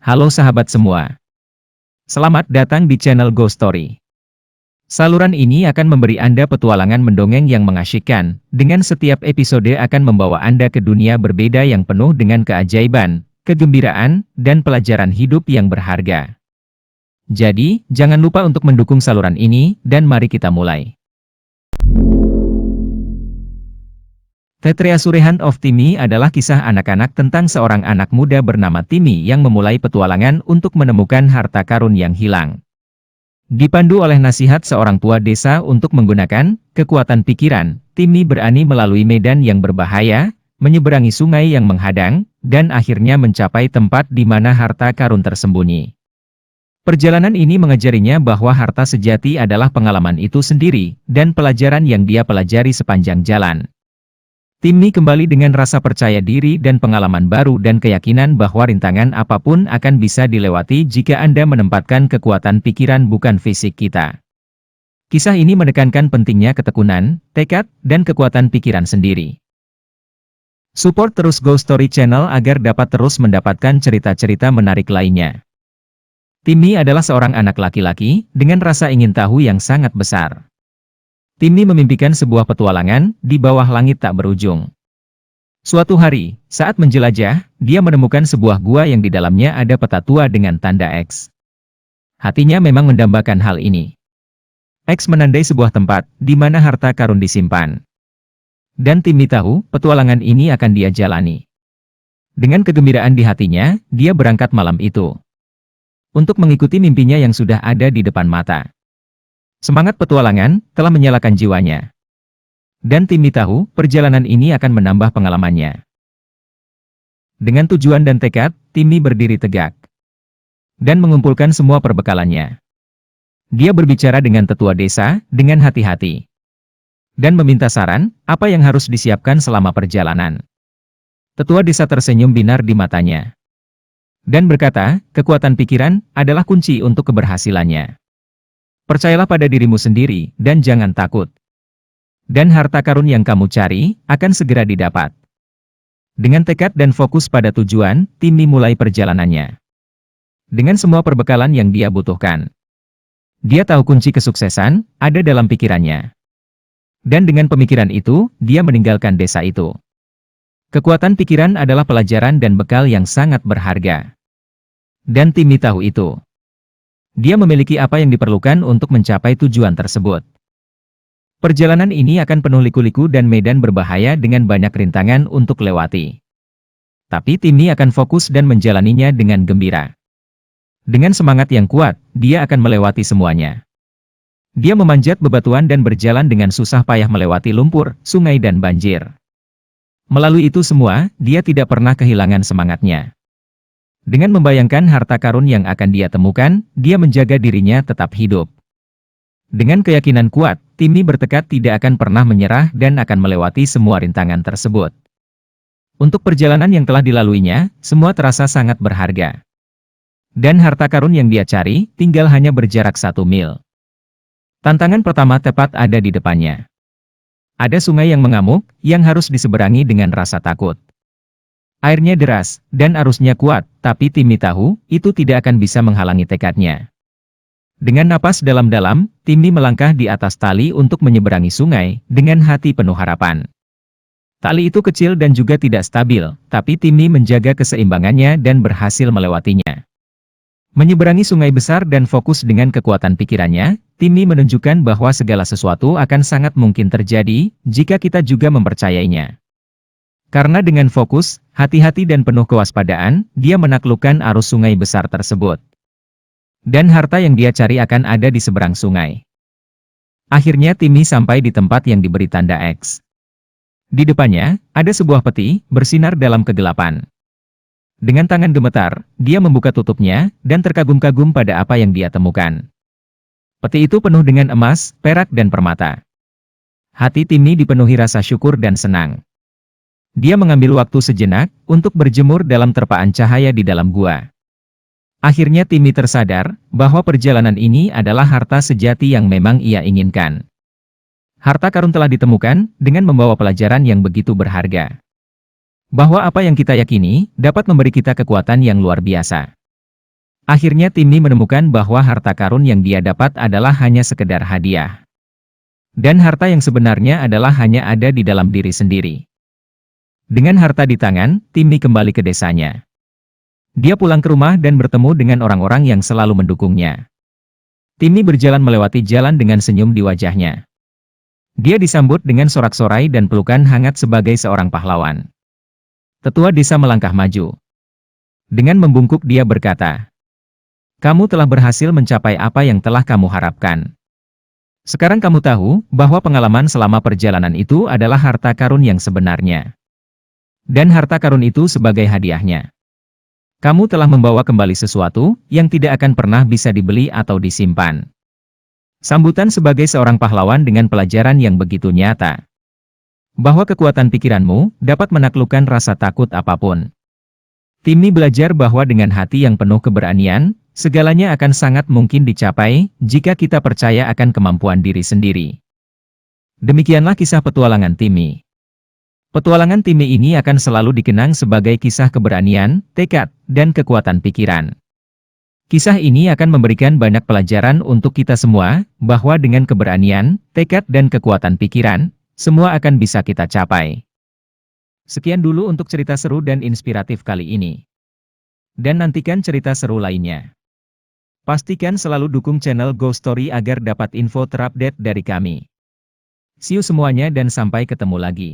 Halo sahabat semua. Selamat datang di channel Ghost Story. Saluran ini akan memberi Anda petualangan mendongeng yang mengasyikkan, dengan setiap episode akan membawa Anda ke dunia berbeda yang penuh dengan keajaiban, kegembiraan, dan pelajaran hidup yang berharga. Jadi, jangan lupa untuk mendukung saluran ini, dan mari kita mulai. The Treasure Hunt of Timmy adalah kisah anak-anak tentang seorang anak muda bernama Timmy yang memulai petualangan untuk menemukan harta karun yang hilang. Dipandu oleh nasihat seorang tua desa untuk menggunakan kekuatan pikiran, Timmy berani melalui medan yang berbahaya, menyeberangi sungai yang menghadang, dan akhirnya mencapai tempat di mana harta karun tersembunyi. Perjalanan ini mengajarinya bahwa harta sejati adalah pengalaman itu sendiri, dan pelajaran yang dia pelajari sepanjang jalan. Timmy kembali dengan rasa percaya diri dan pengalaman baru dan keyakinan bahwa rintangan apapun akan bisa dilewati jika Anda menempatkan kekuatan pikiran bukan fisik kita. Kisah ini menekankan pentingnya ketekunan, tekad, dan kekuatan pikiran sendiri. Support terus Ghost Story Channel agar dapat terus mendapatkan cerita-cerita menarik lainnya. Timmy adalah seorang anak laki-laki dengan rasa ingin tahu yang sangat besar. Timmy memimpikan sebuah petualangan di bawah langit tak berujung. Suatu hari, saat menjelajah, dia menemukan sebuah gua yang di dalamnya ada peta tua dengan tanda X. Hatinya memang mendambakan hal ini. X menandai sebuah tempat di mana harta karun disimpan. Dan Timmy tahu petualangan ini akan dia jalani. Dengan kegembiraan di hatinya, dia berangkat malam itu untuk mengikuti mimpinya yang sudah ada di depan mata. Semangat petualangan telah menyalakan jiwanya. Dan Timmy tahu perjalanan ini akan menambah pengalamannya. Dengan tujuan dan tekad, Timmy berdiri tegak dan mengumpulkan semua perbekalannya. Dia berbicara dengan tetua desa dengan hati-hati dan meminta saran apa yang harus disiapkan selama perjalanan. Tetua desa tersenyum binar di matanya dan berkata, kekuatan pikiran adalah kunci untuk keberhasilannya. Percayalah pada dirimu sendiri, dan jangan takut. Dan harta karun yang kamu cari, akan segera didapat. Dengan tekad dan fokus pada tujuan, Timmy mulai perjalanannya. Dengan semua perbekalan yang dia butuhkan. Dia tahu kunci kesuksesan, ada dalam pikirannya. Dan dengan pemikiran itu, dia meninggalkan desa itu. Kekuatan pikiran adalah pelajaran dan bekal yang sangat berharga. Dan Timmy tahu itu. Dia memiliki apa yang diperlukan untuk mencapai tujuan tersebut. Perjalanan ini akan penuh liku-liku dan medan berbahaya dengan banyak rintangan untuk lewati. Tapi Timmy akan fokus dan menjalaninya dengan gembira. Dengan semangat yang kuat, dia akan melewati semuanya. Dia memanjat bebatuan dan berjalan dengan susah payah melewati lumpur, sungai dan banjir. Melalui itu semua, dia tidak pernah kehilangan semangatnya. Dengan membayangkan harta karun yang akan dia temukan, dia menjaga dirinya tetap hidup. Dengan keyakinan kuat, Timmy bertekad tidak akan pernah menyerah dan akan melewati semua rintangan tersebut. Untuk perjalanan yang telah dilaluinya, semua terasa sangat berharga. Dan harta karun yang dia cari, tinggal hanya berjarak 1 mil. Tantangan pertama tepat ada di depannya. Ada sungai yang mengamuk, yang harus diseberangi dengan rasa takut. Airnya deras, dan arusnya kuat, tapi Timmy tahu, itu tidak akan bisa menghalangi tekadnya. Dengan napas dalam-dalam, Timmy melangkah di atas tali untuk menyeberangi sungai, dengan hati penuh harapan. Tali itu kecil dan juga tidak stabil, tapi Timmy menjaga keseimbangannya dan berhasil melewatinya. Menyeberangi sungai besar dan fokus dengan kekuatan pikirannya, Timmy menunjukkan bahwa segala sesuatu akan sangat mungkin terjadi, jika kita juga mempercayainya. Karena dengan fokus, hati-hati dan penuh kewaspadaan, dia menaklukkan arus sungai besar tersebut. Dan harta yang dia cari akan ada di seberang sungai. Akhirnya Timmy sampai di tempat yang diberi tanda X. Di depannya, ada sebuah peti, bersinar dalam kegelapan. Dengan tangan gemetar, dia membuka tutupnya, dan terkagum-kagum pada apa yang dia temukan. Peti itu penuh dengan emas, perak dan permata. Hati Timmy dipenuhi rasa syukur dan senang. Dia mengambil waktu sejenak, untuk berjemur dalam terpaan cahaya di dalam gua. Akhirnya Timmy tersadar, bahwa perjalanan ini adalah harta sejati yang memang ia inginkan. Harta karun telah ditemukan dengan membawa pelajaran yang begitu berharga. Bahwa apa yang kita yakini dapat memberi kita kekuatan yang luar biasa. Akhirnya Timmy menemukan bahwa harta karun yang dia dapat adalah hanya sekedar hadiah. Dan harta yang sebenarnya adalah hanya ada di dalam diri sendiri. Dengan harta di tangan, Timmy kembali ke desanya. Dia pulang ke rumah dan bertemu dengan orang-orang yang selalu mendukungnya. Timmy berjalan melewati jalan dengan senyum di wajahnya. Dia disambut dengan sorak-sorai dan pelukan hangat sebagai seorang pahlawan. Tetua desa melangkah maju. Dengan membungkuk dia berkata, "Kamu telah berhasil mencapai apa yang telah kamu harapkan. Sekarang kamu tahu bahwa pengalaman selama perjalanan itu adalah harta karun yang sebenarnya. Dan harta karun itu sebagai hadiahnya. Kamu telah membawa kembali sesuatu yang tidak akan pernah bisa dibeli atau disimpan." Sambutan sebagai seorang pahlawan dengan pelajaran yang begitu nyata. Bahwa kekuatan pikiranmu dapat menaklukkan rasa takut apapun. Timmy belajar bahwa dengan hati yang penuh keberanian, segalanya akan sangat mungkin dicapai jika kita percaya akan kemampuan diri sendiri. Demikianlah kisah petualangan Timmy. Petualangan Timmy ini akan selalu dikenang sebagai kisah keberanian, tekad, dan kekuatan pikiran. Kisah ini akan memberikan banyak pelajaran untuk kita semua, bahwa dengan keberanian, tekad dan kekuatan pikiran, semua akan bisa kita capai. Sekian dulu untuk cerita seru dan inspiratif kali ini. Dan nantikan cerita seru lainnya. Pastikan selalu dukung channel Ghost Story agar dapat info terupdate dari kami. See you semuanya dan sampai ketemu lagi.